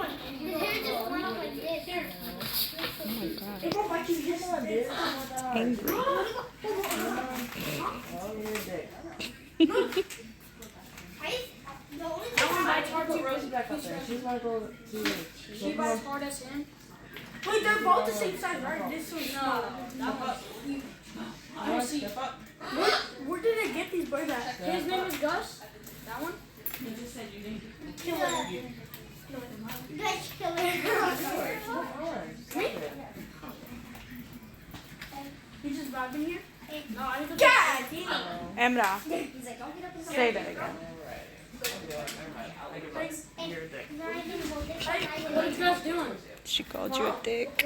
Oh my god. It's angry. She bites hard as him. Wait, they're both the same size, right? This one's no. Where did I get these birds at? His name is Gus. That one? You just said you didn't. Killer. Gus Killer. He just vibed in here? No, I didn't. God damn. Emra, say that again. What is Gus doing? She called you a dick.